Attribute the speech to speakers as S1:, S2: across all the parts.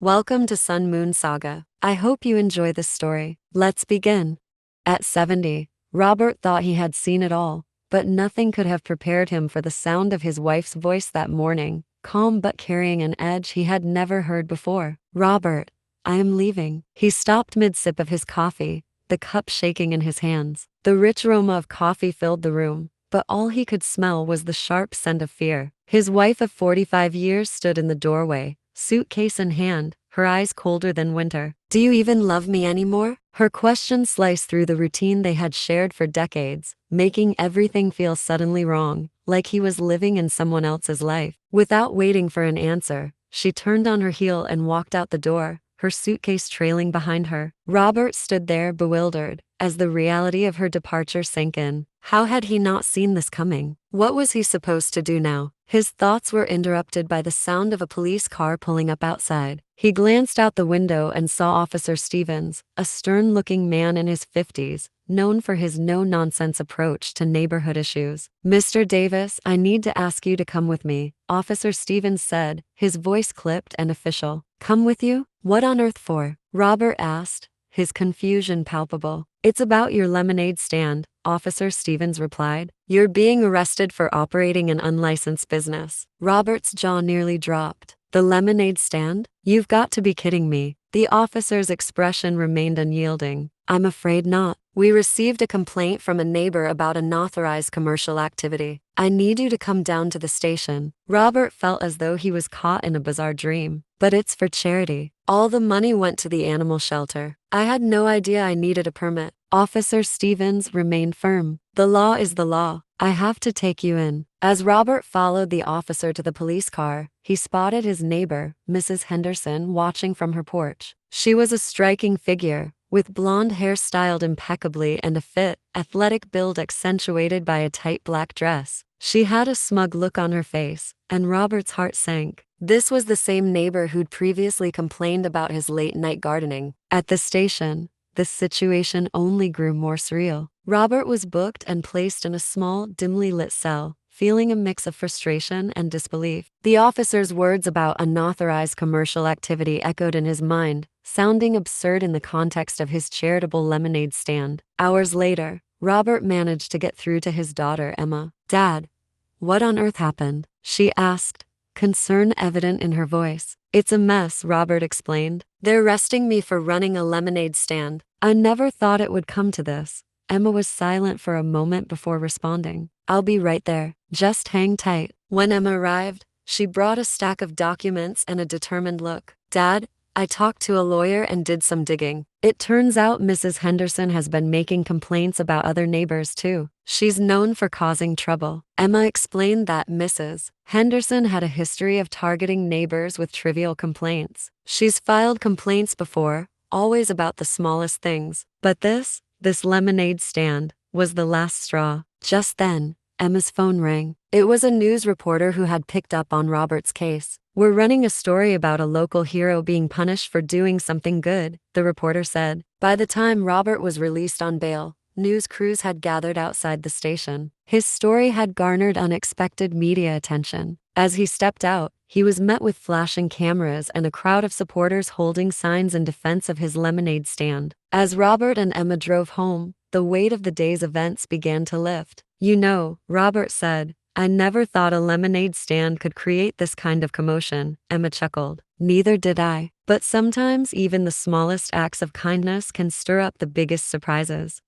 S1: Welcome to Sun Moon Saga. I hope you enjoy this story. Let's begin. At 70, Robert thought he had seen it all, but nothing could have prepared him for the sound of his wife's voice that morning, calm but carrying an edge he had never heard before. "Robert, I am leaving." He stopped mid-sip of his coffee, the cup shaking in his hands. The rich aroma of coffee filled the room, but all he could smell was the sharp scent of fear. His wife of 45 years stood in the doorway, suitcase in hand, her eyes colder than winter. "Do you even love me anymore?" Her question sliced through the routine they had shared for decades, making everything feel suddenly wrong, like he was living in someone else's life. Without waiting for an answer, she turned on her heel and walked out the door, her suitcase trailing behind her. Robert stood there bewildered, as the reality of her departure sank in. How had he not seen this coming? What was he supposed to do now? His thoughts were interrupted by the sound of a police car pulling up outside. He glanced out the window and saw Officer Stevens, a stern-looking man in his 50s, known for his no-nonsense approach to neighborhood issues. "Mr. Davis, I need to ask you to come with me," Officer Stevens said, his voice clipped and official. "Come with you? What on earth for?" Robert asked, his confusion palpable. "It's about your lemonade stand," Officer Stevens replied. "You're being arrested for operating an unlicensed business." Robert's jaw nearly dropped. "The lemonade stand? You've got to be kidding me." The officer's expression remained unyielding. "I'm afraid not. We received a complaint from a neighbor about unauthorized commercial activity. I need you to come down to the station." Robert felt as though he was caught in a bizarre dream. "But it's for charity. All the money went to the animal shelter. I had no idea I needed a permit." Officer Stevens remained firm. "The law is the law. I have to take you in." As Robert followed the officer to the police car, he spotted his neighbor, Mrs. Henderson, watching from her porch. She was a striking figure, with blonde hair styled impeccably and a fit, athletic build accentuated by a tight black dress. She had a smug look on her face, and Robert's heart sank. This was the same neighbor who'd previously complained about his late-night gardening. At the station, the situation only grew more surreal. Robert was booked and placed in a small, dimly lit cell, feeling a mix of frustration and disbelief. The officer's words about unauthorized commercial activity echoed in his mind, sounding absurd in the context of his charitable lemonade stand. Hours later, Robert managed to get through to his daughter, Emma. "Dad, what on earth happened?" she asked, concern evident in her voice. "It's a mess," Robert explained. "They're arresting me for running a lemonade stand." "I never thought it would come to this." Emma was silent for a moment before responding. "I'll be right there. Just hang tight." When Emma arrived, she brought a stack of documents and a determined look. "Dad, I talked to a lawyer and did some digging. It turns out Mrs. Henderson has been making complaints about other neighbors too. She's known for causing trouble." Emma explained that Mrs. Henderson had a history of targeting neighbors with trivial complaints. "She's filed complaints before, always about the smallest things. But this lemonade stand, was the last straw." Just then, Emma's phone rang. It was a news reporter who had picked up on Robert's case. "We're running a story about a local hero being punished for doing something good," the reporter said. By the time Robert was released on bail, news crews had gathered outside the station. His story had garnered unexpected media attention. As he stepped out, he was met with flashing cameras and a crowd of supporters holding signs in defense of his lemonade stand. As Robert and Emma drove home, the weight of the day's events began to lift. "You know," Robert said, "I never thought a lemonade stand could create this kind of commotion." Emma chuckled. "Neither did I. But sometimes even the smallest acts of kindness can stir up the biggest surprises."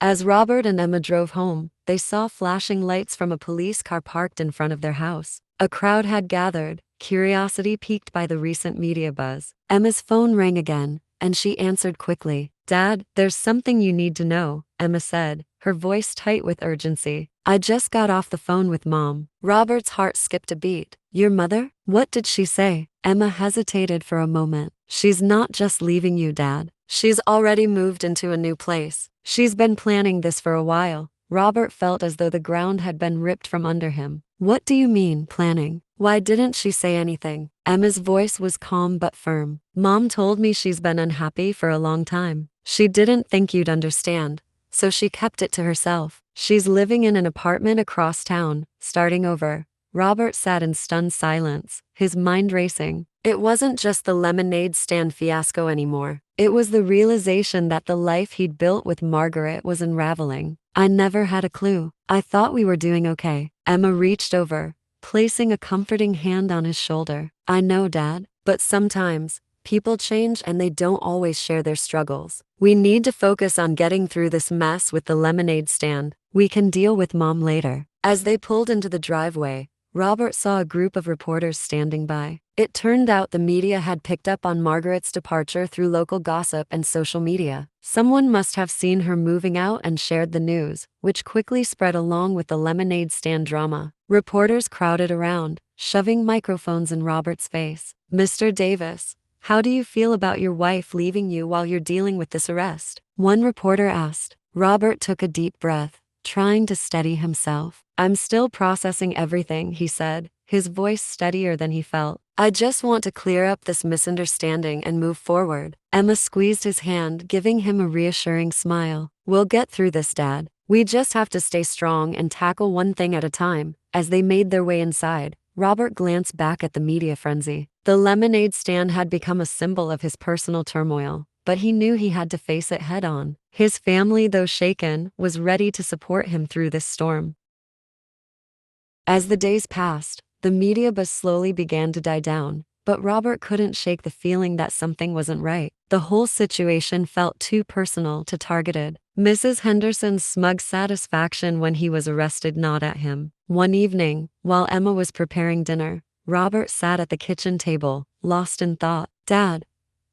S1: As Robert and Emma drove home, they saw flashing lights from a police car parked in front of their house. A crowd had gathered, curiosity piqued by the recent media buzz. Emma's phone rang again, and she answered quickly. "Dad, there's something you need to know," Emma said, her voice tight with urgency. "I just got off the phone with Mom." Robert's heart skipped a beat. "Your mother? What did she say?" Emma hesitated for a moment. "She's not just leaving you, Dad. She's already moved into a new place. She's been planning this for a while." Robert felt as though the ground had been ripped from under him. "What do you mean, planning? Why didn't she say anything?" Emma's voice was calm but firm. "Mom told me she's been unhappy for a long time. She didn't think you'd understand, so she kept it to herself. She's living in an apartment across town, starting over, Robert sat in stunned silence, his mind racing. It wasn't just the lemonade stand fiasco anymore. It was the realization that the life he'd built with Margaret was unraveling. I never had a clue. I thought we were doing okay. Emma reached over, placing a comforting hand on his shoulder. I know, Dad, but sometimes people change and they don't always share their struggles. We need to focus on getting through this mess with the lemonade stand. We can deal with Mom later. As they pulled into the driveway, Robert saw a group of reporters standing by. It turned out the media had picked up on Margaret's departure through local gossip and social media. Someone must have seen her moving out and shared the news, which quickly spread along with the lemonade stand drama. Reporters crowded around, shoving microphones in Robert's face. Mr. Davis, how do you feel about your wife leaving you while you're dealing with this arrest? One reporter asked. Robert took a deep breath, trying to steady himself. I'm still processing everything, he said, his voice steadier than he felt. I just want to clear up this misunderstanding and move forward. Emma squeezed his hand, giving him a reassuring smile. We'll get through this, Dad. We just have to stay strong and tackle one thing at a time. As they made their way inside, Robert glanced back at the media frenzy. The lemonade stand had become a symbol of his personal turmoil, but he knew he had to face it head on. His family, though shaken, was ready to support him through this storm. As the days passed, the media buzz slowly began to die down, but Robert couldn't shake the feeling that something wasn't right. The whole situation felt too personal to targeted. Mrs. Henderson's smug satisfaction when he was arrested gnawed at him. One evening, while Emma was preparing dinner, Robert sat at the kitchen table, lost in thought. Dad,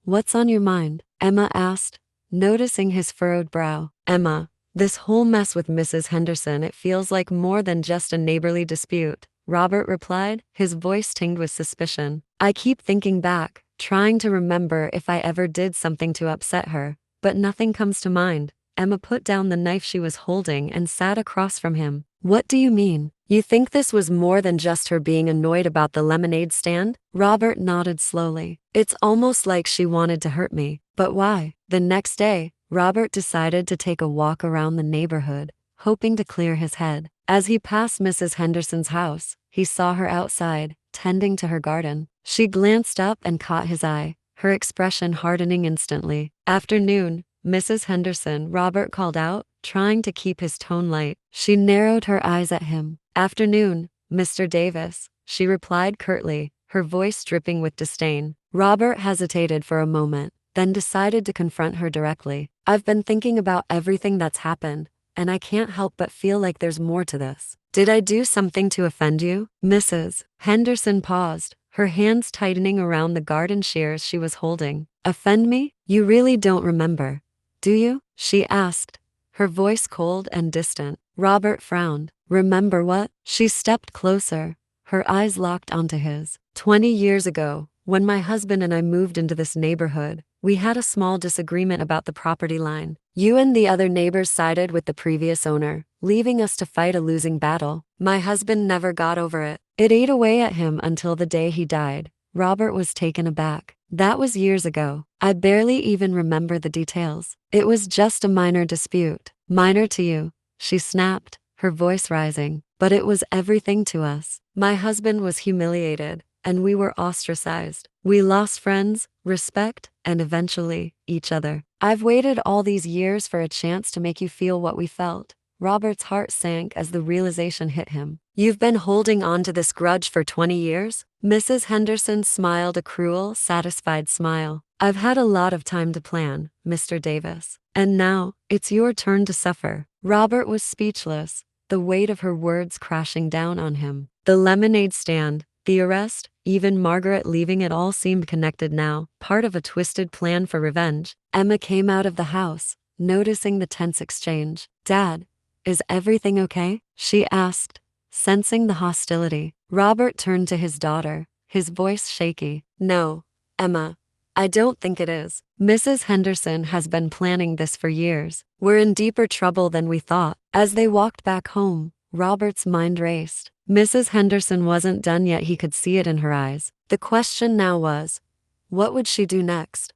S1: what's on your mind? Emma asked, noticing his furrowed brow. Emma, this whole mess with Mrs. Henderson, it feels like more than just a neighborly dispute, Robert replied, his voice tinged with suspicion. I keep thinking back, trying to remember if I ever did something to upset her, but nothing comes to mind. Emma put down the knife she was holding and sat across from him. What do you mean? You think this was more than just her being annoyed about the lemonade stand? Robert nodded slowly. It's almost like she wanted to hurt me. But why? The next day, Robert decided to take a walk around the neighborhood, hoping to clear his head. As he passed Mrs. Henderson's house, he saw her outside, tending to her garden. She glanced up and caught his eye, her expression hardening instantly. Afternoon, Mrs. Henderson, Robert called out, trying to keep his tone light. She narrowed her eyes at him. Afternoon, Mr. Davis, she replied curtly, her voice dripping with disdain. Robert hesitated for a moment, then decided to confront her directly. I've been thinking about everything that's happened, and I can't help but feel like there's more to this. Did I do something to offend you? Mrs. Henderson paused, her hands tightening around the garden shears she was holding. Offend me? You really don't remember, do you? She asked, her voice cold and distant. Robert frowned. Remember what? She stepped closer, her eyes locked onto his. 20 years ago, when my husband and I moved into this neighborhood, we had a small disagreement about the property line. You and the other neighbors sided with the previous owner, leaving us to fight a losing battle. My husband never got over it. It ate away at him until the day he died. Robert was taken aback. That was years ago. I barely even remember the details. It was just a minor dispute. Minor to you, she snapped, her voice rising. But it was everything to us. My husband was humiliated, and we were ostracized. We lost friends, respect, and eventually, each other. I've waited all these years for a chance to make you feel what we felt. Robert's heart sank as the realization hit him. You've been holding on to this grudge for 20 years? Mrs. Henderson smiled a cruel, satisfied smile. I've had a lot of time to plan, Mr. Davis. And now, it's your turn to suffer. Robert was speechless, the weight of her words crashing down on him. The lemonade stand, the arrest, even Margaret leaving, it all seemed connected now, part of a twisted plan for revenge. Emma came out of the house, noticing the tense exchange. Dad, is everything okay? She asked, sensing the hostility. Robert turned to his daughter, his voice shaky. No, Emma, I don't think it is. Mrs. Henderson has been planning this for years. We're in deeper trouble than we thought. As they walked back home, Robert's mind raced. Mrs. Henderson wasn't done yet, he could see it in her eyes. The question now was, what would she do next?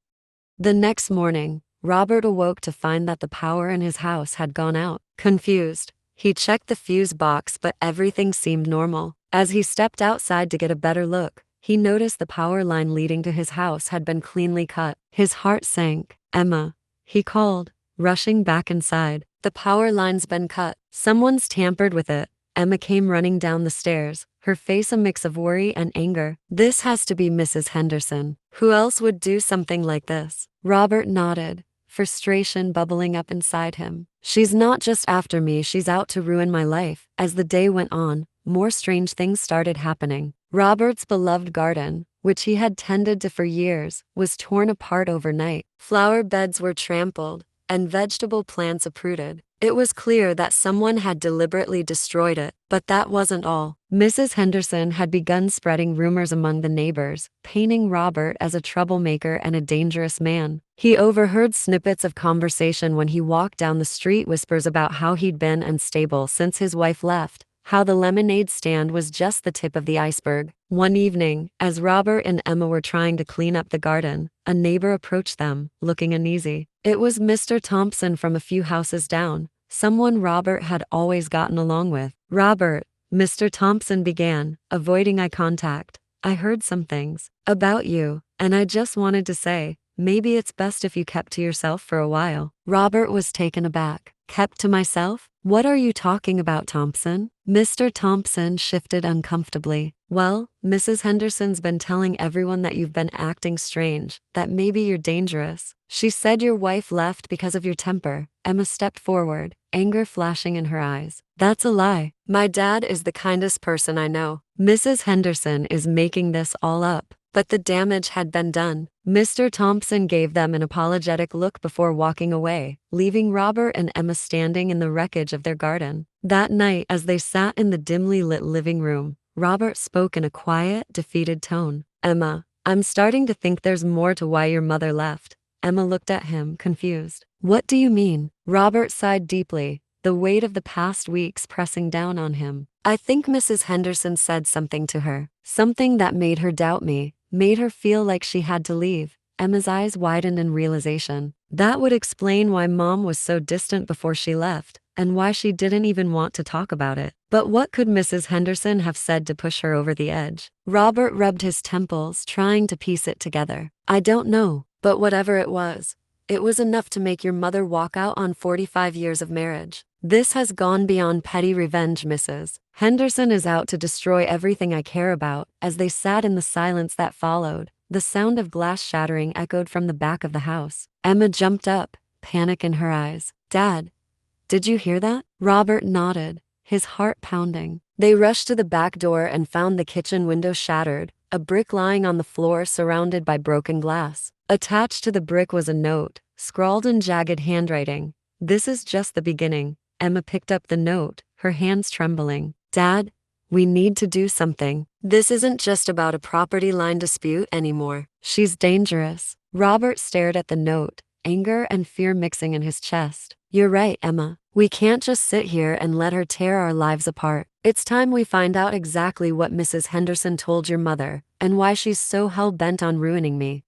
S1: The next morning, Robert awoke to find that the power in his house had gone out. Confused, he checked the fuse box, but everything seemed normal. As he stepped outside to get a better look, he noticed the power line leading to his house had been cleanly cut. His heart sank. "Emma," he called, rushing back inside. "The power line's been cut. Someone's tampered with it." Emma came running down the stairs, her face a mix of worry and anger. "This has to be Mrs. Henderson. Who else would do something like this?" Robert nodded, frustration bubbling up inside him. "She's not just after me, she's out to ruin my life." As the day went on, more strange things started happening. Robert's beloved garden, which he had tended to for years, was torn apart overnight. Flower beds were trampled, and vegetable plants uprooted. It was clear that someone had deliberately destroyed it, but that wasn't all. Mrs. Henderson had begun spreading rumors among the neighbors, painting Robert as a troublemaker and a dangerous man. He overheard snippets of conversation when he walked down the street, whispers about how he'd been unstable since his wife left, how the lemonade stand was just the tip of the iceberg. One evening, as Robert and Emma were trying to clean up the garden, a neighbor approached them, looking uneasy. It was Mr. Thompson from a few houses down, someone Robert had always gotten along with. "Robert," Mr. Thompson began, avoiding eye contact, "I heard some things about you, and I just wanted to say, maybe it's best if you kept to yourself for a while." Robert was taken aback. "Kept to myself? What are you talking about, Thompson?" Mr. Thompson shifted uncomfortably. "Well, Mrs. Henderson's been telling everyone that you've been acting strange, that maybe you're dangerous. She said your wife left because of your temper." Emma stepped forward, anger flashing in her eyes. "That's a lie. My dad is the kindest person I know. Mrs. Henderson is making this all up." But the damage had been done. Mr. Thompson gave them an apologetic look before walking away, leaving Robert and Emma standing in the wreckage of their garden. That night, as they sat in the dimly lit living room, Robert spoke in a quiet, defeated tone. "Emma, I'm starting to think there's more to why your mother left." Emma looked at him, confused. "What do you mean?" Robert sighed deeply, the weight of the past weeks pressing down on him. "I think Mrs. Henderson said something to her, something that made her doubt me, made her feel like she had to leave." Emma's eyes widened in realization. That would explain why Mom was so distant before she left, and why she didn't even want to talk about it. But what could Mrs. Henderson have said to push her over the edge? Robert rubbed his temples, trying to piece it together. "I don't know, but whatever it was enough to make your mother walk out on 45 years of marriage. This has gone beyond petty revenge, Mrs. Henderson is out to destroy everything I care about." As they sat in the silence that followed, the sound of glass shattering echoed from the back of the house. Emma jumped up, panic in her eyes. "Dad, did you hear that?" Robert nodded, his heart pounding. They rushed to the back door and found the kitchen window shattered, a brick lying on the floor surrounded by broken glass. Attached to the brick was a note, scrawled in jagged handwriting. "This is just the beginning." Emma picked up the note, her hands trembling. "Dad, we need to do something. This isn't just about a property line dispute anymore. She's dangerous." Robert stared at the note, anger and fear mixing in his chest. "You're right, Emma. We can't just sit here and let her tear our lives apart. It's time we find out exactly what Mrs. Henderson told your mother, and why she's so hell-bent on ruining me."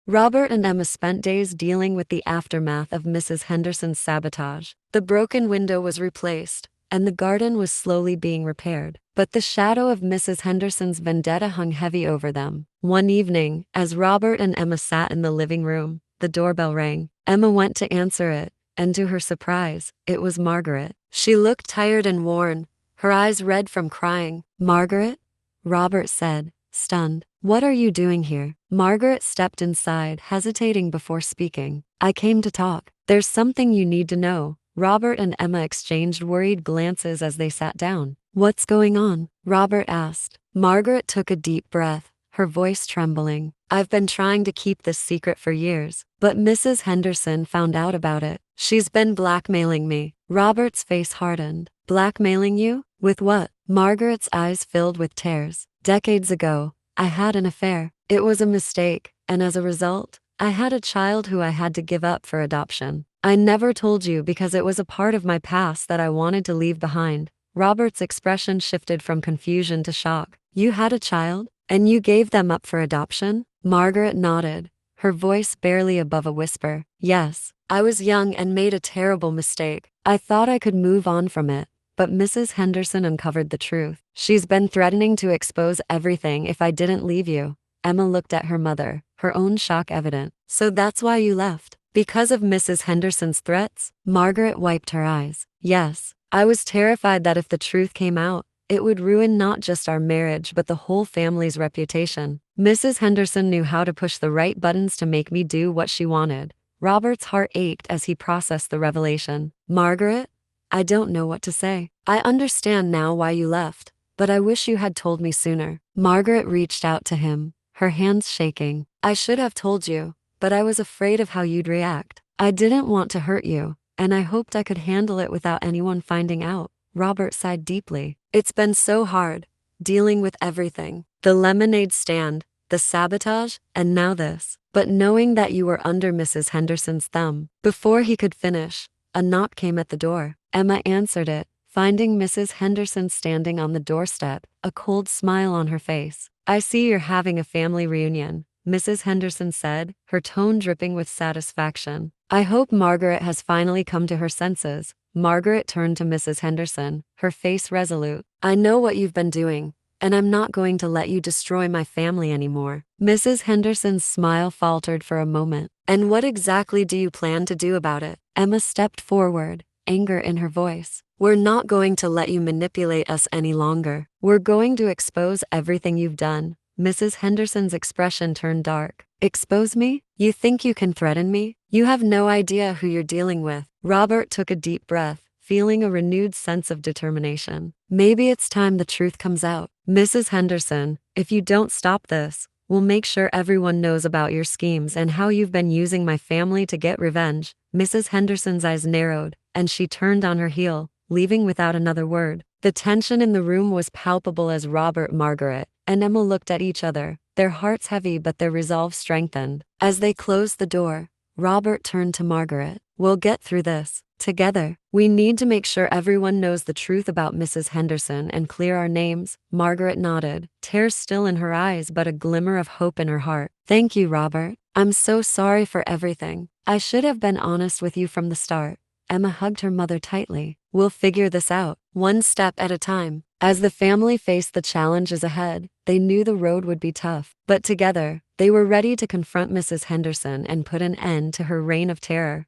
S1: Robert and Emma spent days dealing with the aftermath of Mrs. Henderson's sabotage. The broken window was replaced, and the garden was slowly being repaired. But the shadow of Mrs. Henderson's vendetta hung heavy over them. One evening, as Robert and Emma sat in the living room, the doorbell rang. Emma went to answer it, and to her surprise, it was Margaret. She looked tired and worn, her eyes red from crying. "Margaret?" Robert said, stunned. "What are you doing here?" Margaret stepped inside, hesitating before speaking. "I came to talk. There's something you need to know." Robert and Emma exchanged worried glances as they sat down. "What's going on?" Robert asked. Margaret took a deep breath, her voice trembling. "I've been trying to keep this secret for years, but Mrs. Henderson found out about it. She's been blackmailing me." Robert's face hardened. "Blackmailing you? With what?" Margaret's eyes filled with tears. "Decades ago, I had an affair. It was a mistake, and as a result, I had a child who I had to give up for adoption. I never told you because it was a part of my past that I wanted to leave behind." Robert's expression shifted from confusion to shock. "You had a child, and you gave them up for adoption?" Margaret nodded, her voice barely above a whisper. "Yes, I was young and made a terrible mistake. I thought I could move on from it, but Mrs. Henderson uncovered the truth. She's been threatening to expose everything if I didn't leave you. Emma looked at her mother, her own shock evident. So that's why you left? Because of Mrs. Henderson's threats? Margaret wiped her eyes. Yes, I was terrified that if the truth came out, it would ruin not just our marriage but the whole family's reputation. Mrs. Henderson knew how to push the right buttons to make me do what she wanted. Robert's heart ached as he processed the revelation. Margaret, I don't know what to say. I understand now why you left, but I wish you had told me sooner. Margaret reached out to him, her hands shaking. I should have told you, but I was afraid of how you'd react. I didn't want to hurt you, and I hoped I could handle it without anyone finding out. Robert sighed deeply. It's been so hard, dealing with everything. The lemonade stand, the sabotage, and now this. But knowing that you were under Mrs. Henderson's thumb. Before he could finish, a knock came at the door. Emma answered it, finding Mrs. Henderson standing on the doorstep, a cold smile on her face. I see you're having a family reunion, Mrs. Henderson said, her tone dripping with satisfaction. I hope Margaret has finally come to her senses. Margaret turned to Mrs. Henderson, her face resolute. I know what you've been doing, and I'm not going to let you destroy my family anymore. Mrs. Henderson's smile faltered for a moment. And what exactly do you plan to do about it? Emma stepped forward, anger in her voice. We're not going to let you manipulate us any longer. We're going to expose everything you've done. Mrs. Henderson's expression turned dark. Expose me? You think you can threaten me? You have no idea who you're dealing with. Robert took a deep breath, feeling a renewed sense of determination. Maybe it's time the truth comes out. Mrs. Henderson, if you don't stop this, we'll make sure everyone knows about your schemes and how you've been using my family to get revenge. Mrs. Henderson's eyes narrowed, and she turned on her heel, leaving without another word. The tension in the room was palpable as Robert, Margaret, and Emma looked at each other, their hearts heavy but their resolve strengthened. As they closed the door, Robert turned to Margaret. We'll get through this together. We need to make sure everyone knows the truth about Mrs. Henderson and clear our names. Margaret nodded, tears still in her eyes but a glimmer of hope in her heart. Thank you, Robert. I'm so sorry for everything. I should have been honest with you from the start. Emma hugged her mother tightly. We'll figure this out, one step at a time. As the family faced the challenges ahead, they knew the road would be tough. But together, they were ready to confront Mrs. Henderson and put an end to her reign of terror.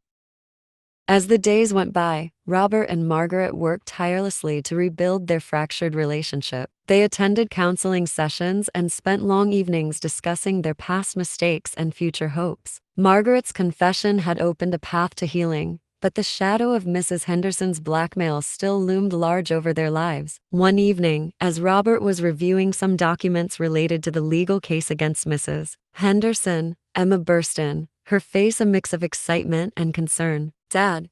S1: As the days went by, Robert and Margaret worked tirelessly to rebuild their fractured relationship. They attended counseling sessions and spent long evenings discussing their past mistakes and future hopes. Margaret's confession had opened a path to healing, but the shadow of Mrs. Henderson's blackmail still loomed large over their lives. One evening, as Robert was reviewing some documents related to the legal case against Mrs. Henderson, Emma burst in, her face a mix of excitement and concern. Dad,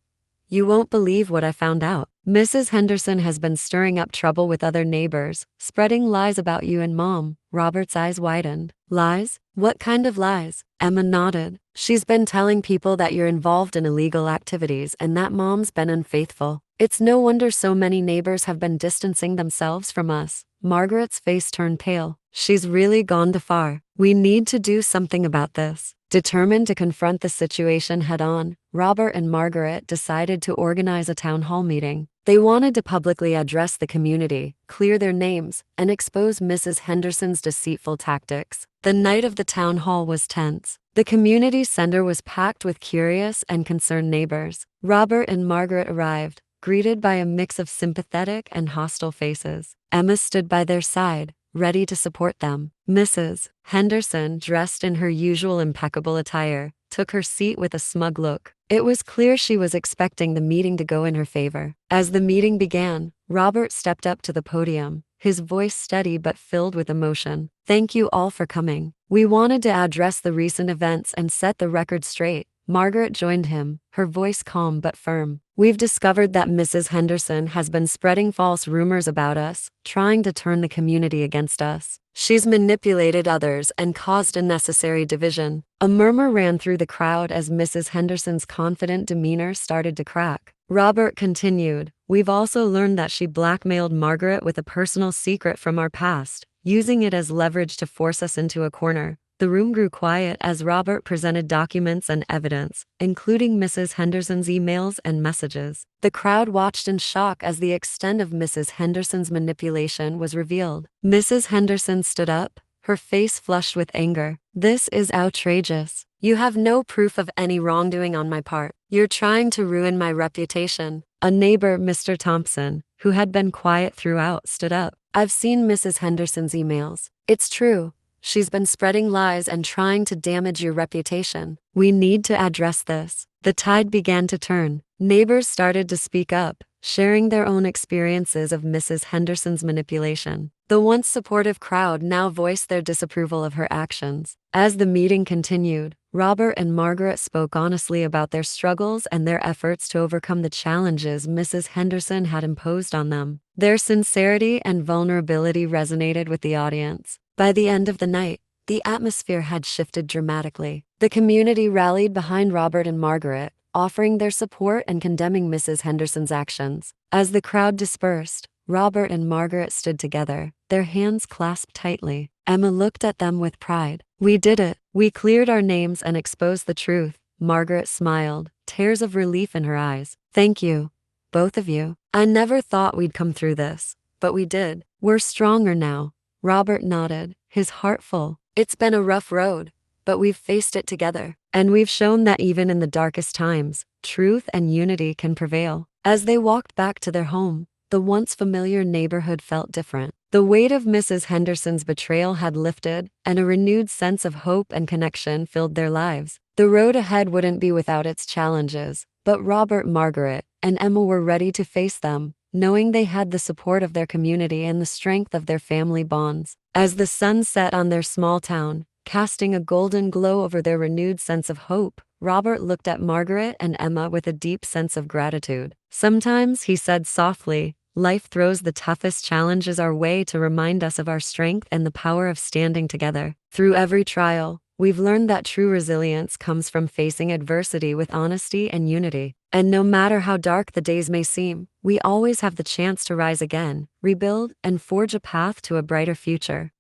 S1: you won't believe what I found out. Mrs. Henderson has been stirring up trouble with other neighbors, spreading lies about you and Mom. Robert's eyes widened. Lies? What kind of lies? Emma nodded. She's been telling people that you're involved in illegal activities and that Mom's been unfaithful. It's no wonder so many neighbors have been distancing themselves from us. Margaret's face turned pale. She's really gone too far. We need to do something about this. Determined to confront the situation head-on, Robert and Margaret decided to organize a town hall meeting. They wanted to publicly address the community, clear their names, and expose Mrs. Henderson's deceitful tactics. The night of the town hall was tense. The community center was packed with curious and concerned neighbors. Robert and Margaret arrived, greeted by a mix of sympathetic and hostile faces. Emma stood by their side, ready to support them. Mrs. Henderson, dressed in her usual impeccable attire, took her seat with a smug look. It was clear she was expecting the meeting to go in her favor. As the meeting began, Robert stepped up to the podium, his voice steady but filled with emotion. Thank you all for coming. We wanted to address the recent events and set the record straight. Margaret joined him, her voice calm but firm. We've discovered that Mrs. Henderson has been spreading false rumors about us, trying to turn the community against us. She's manipulated others and caused unnecessary division. A murmur ran through the crowd as Mrs. Henderson's confident demeanor started to crack. Robert continued, We've also learned that she blackmailed Margaret with a personal secret from our past, using it as leverage to force us into a corner. The room grew quiet as Robert presented documents and evidence, including Mrs. Henderson's emails and messages. The crowd watched in shock as the extent of Mrs. Henderson's manipulation was revealed. Mrs. Henderson stood up, her face flushed with anger. "This is outrageous. You have no proof of any wrongdoing on my part. You're trying to ruin my reputation." A neighbor, Mr. Thompson, who had been quiet throughout, stood up. "I've seen Mrs. Henderson's emails. It's true. She's been spreading lies and trying to damage your reputation. We need to address this." The tide began to turn. Neighbors started to speak up, sharing their own experiences of Mrs. Henderson's manipulation. The once supportive crowd now voiced their disapproval of her actions. As the meeting continued, Robert and Margaret spoke honestly about their struggles and their efforts to overcome the challenges Mrs. Henderson had imposed on them. Their sincerity and vulnerability resonated with the audience. By the end of the night, the atmosphere had shifted dramatically. The community rallied behind Robert and Margaret, offering their support and condemning Mrs. Henderson's actions. As the crowd dispersed, Robert and Margaret stood together, their hands clasped tightly. Emma looked at them with pride. "We did it. We cleared our names and exposed the truth." Margaret smiled, tears of relief in her eyes. "Thank you, both of you. I never thought we'd come through this, but we did. We're stronger now." Robert nodded, his heart full. "It's been a rough road, but we've faced it together. And we've shown that even in the darkest times, truth and unity can prevail." As they walked back to their home, the once familiar neighborhood felt different. The weight of Mrs. Henderson's betrayal had lifted, and a renewed sense of hope and connection filled their lives. The road ahead wouldn't be without its challenges, but Robert, Margaret, and Emma were ready to face them, knowing they had the support of their community and the strength of their family bonds. As the sun set on their small town, casting a golden glow over their renewed sense of hope, Robert looked at Margaret and Emma with a deep sense of gratitude. "Sometimes," he said softly, "life throws the toughest challenges our way to remind us of our strength and the power of standing together. Through every trial, we've learned that true resilience comes from facing adversity with honesty and unity. And no matter how dark the days may seem, we always have the chance to rise again, rebuild, and forge a path to a brighter future."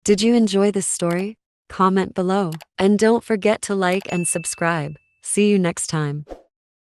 S1: Did you enjoy this story? Comment below. And don't forget to like and subscribe. See you next time.